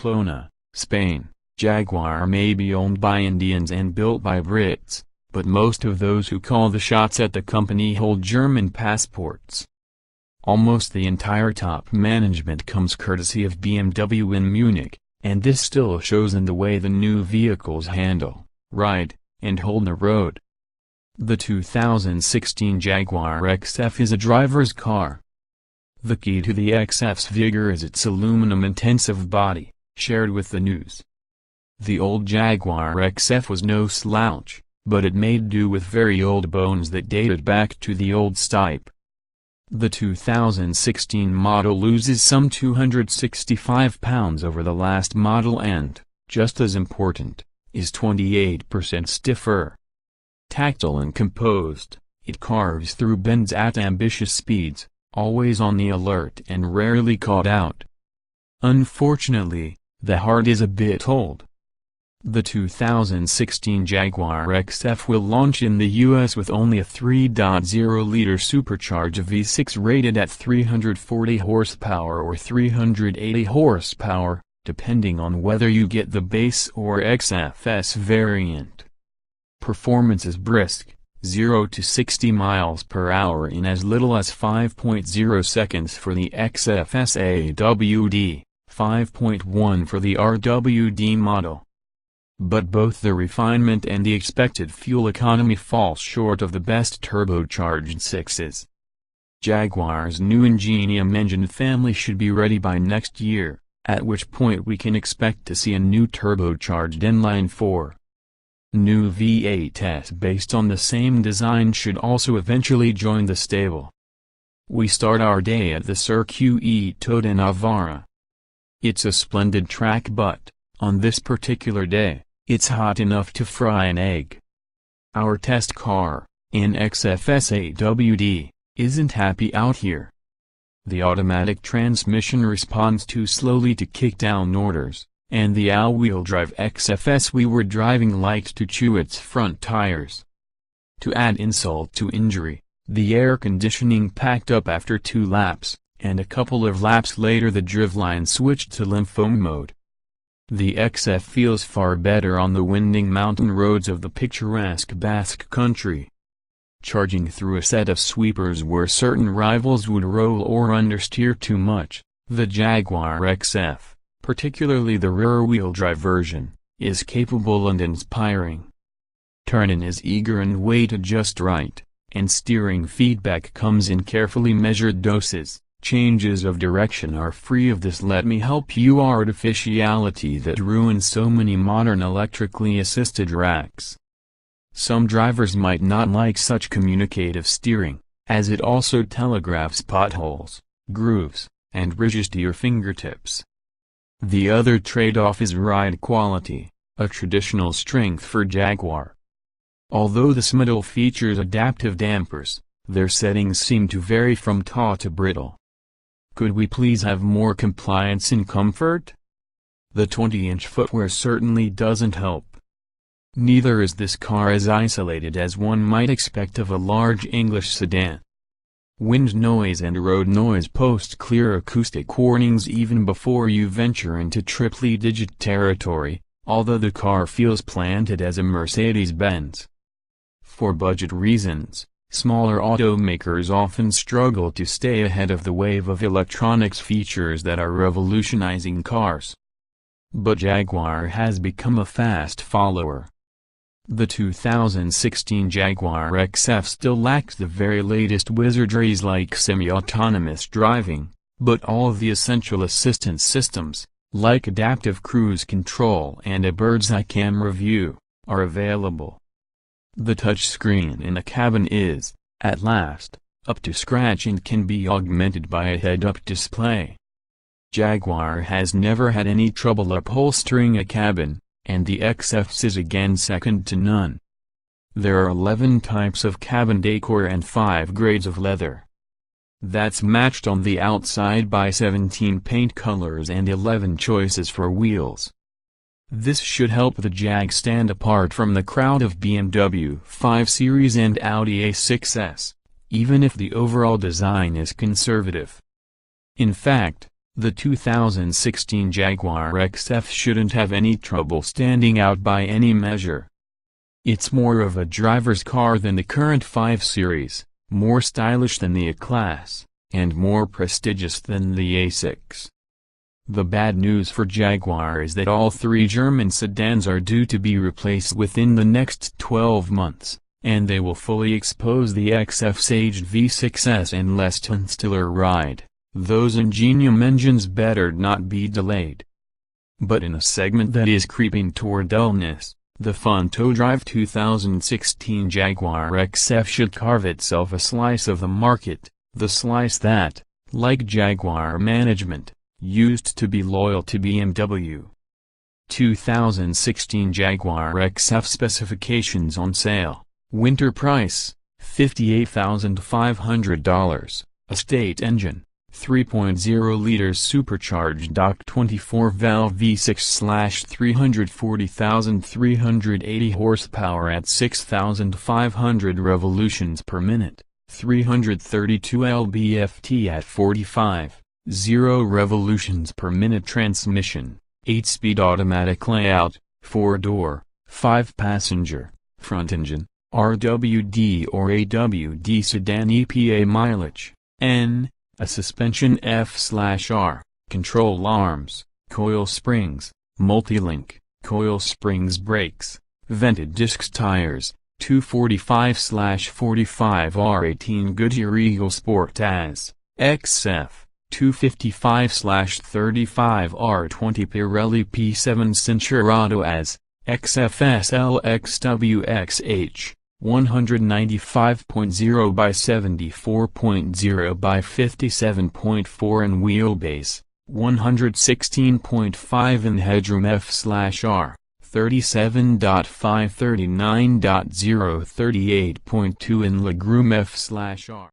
Pamplona, Spain. Jaguar may be owned by Indians and built by Brits, but most of those who call the shots at the company hold German passports. Almost the entire top management comes courtesy of BMW in Munich, and this still shows in the way the new vehicles handle, ride, and hold the road. The 2016 Jaguar XF is a driver's car. The key to the XF's vigor is its aluminum-intensive body, shared with the news. The old Jaguar XF was no slouch, but it made do with very old bones that dated back to the old S-Type. The 2016 model loses some 265 pounds over the last model and, just as important, is 28% stiffer. Tactile and composed, it carves through bends at ambitious speeds, always on the alert and rarely caught out. Unfortunately, the heart is a bit old. The 2016 Jaguar XF will launch in the US with only a 3.0-liter supercharged V6 rated at 340 horsepower or 380 horsepower, depending on whether you get the base or XFS variant. Performance is brisk, 0 to 60 miles per hour in as little as 5.0 seconds for the XFS AWD, 5.1 for the RWD model. But both the refinement and the expected fuel economy fall short of the best turbocharged 6s. Jaguar's new Ingenium engine family should be ready by next year, at which point we can expect to see a new turbocharged inline-4. New V8s based on the same design should also eventually join the stable. We start our day at the Circuito de Navarra. It's a splendid track, but, on this particular day, it's hot enough to fry an egg. Our test car, an XFS AWD, isn't happy out here. The automatic transmission responds too slowly to kick down orders, and the all-wheel drive XFS we were driving liked to chew its front tires. To add insult to injury, the air conditioning packed up after 2 laps, and a couple of laps later the driveline switched to lymphomed mode. The XF feels far better on the winding mountain roads of the picturesque Basque country. Charging through a set of sweepers where certain rivals would roll or understeer too much, the Jaguar XF, particularly the rear-wheel drive version, is capable and inspiring. Turn-in is eager and weighted just right, and steering feedback comes in carefully measured doses. Changes of direction are free of this let-me-help-you artificiality that ruins so many modern electrically assisted racks. Some drivers might not like such communicative steering, as it also telegraphs potholes, grooves, and ridges to your fingertips. The other trade-off is ride quality, a traditional strength for Jaguar. Although this model features adaptive dampers, their settings seem to vary from taut to brittle. Could we please have more compliance and comfort? The 20-inch footwear certainly doesn't help. Neither is this car as isolated as one might expect of a large English sedan. Wind noise and road noise post clear acoustic warnings even before you venture into triple-digit territory, although the car feels planted as a Mercedes-Benz. For budget reasons, smaller automakers often struggle to stay ahead of the wave of electronics features that are revolutionizing cars. But Jaguar has become a fast follower. The 2016 Jaguar XF still lacks the very latest wizardries like semi-autonomous driving, but all of the essential assistance systems, like adaptive cruise control and a bird's-eye camera view, are available. The touchscreen in the cabin is, at last, up to scratch and can be augmented by a head-up display. Jaguar has never had any trouble upholstering a cabin, and the XF's is again second to none. There are 11 types of cabin decor and 5 grades of leather. That's matched on the outside by 17 paint colors and 11 choices for wheels. This should help the Jag stand apart from the crowd of BMW 5 Series and Audi A6s, even if the overall design is conservative. In fact, The 2016 Jaguar XF shouldn't have any trouble standing out by any measure. It's more of a driver's car than the current 5 Series, more stylish than the A-Class, and more prestigious than the A6. The bad news for Jaguar is that all 3 German sedans are due to be replaced within the next 12 months, and they will fully expose the XF's aged V6s and less stellar ride. Those ingenium engines better not be delayed. But in a segment that is creeping toward dullness, the fun-to-drive 2016 Jaguar XF should carve itself a slice of the market, the slice that, like Jaguar management, used to be loyal to BMW. 2016 Jaguar XF specifications on sale. Winter price, $58,500, estate engine. 3.0 liters supercharged Dock 24-valve V6/340,380 horsepower at 6,500 revolutions per minute, 332 lb-ft at 45.0 revolutions per minute transmission, 8-speed automatic layout, 4-door, 5-passenger, front engine, RWD or AWD sedan EPA mileage, N. A suspension F/R, control arms, coil springs, multi-link, coil springs brakes, vented discs tires, 245/45 R18 Goodyear Eagle Sport as, XF, 255/35 R20 Pirelli P7 Cinturato as, XFSLXWXH. 195.0 by 74.0 by 57.4 in wheelbase, 116.5 in headroom F/R, 37.5 39.0 38.2 in legroom F/R.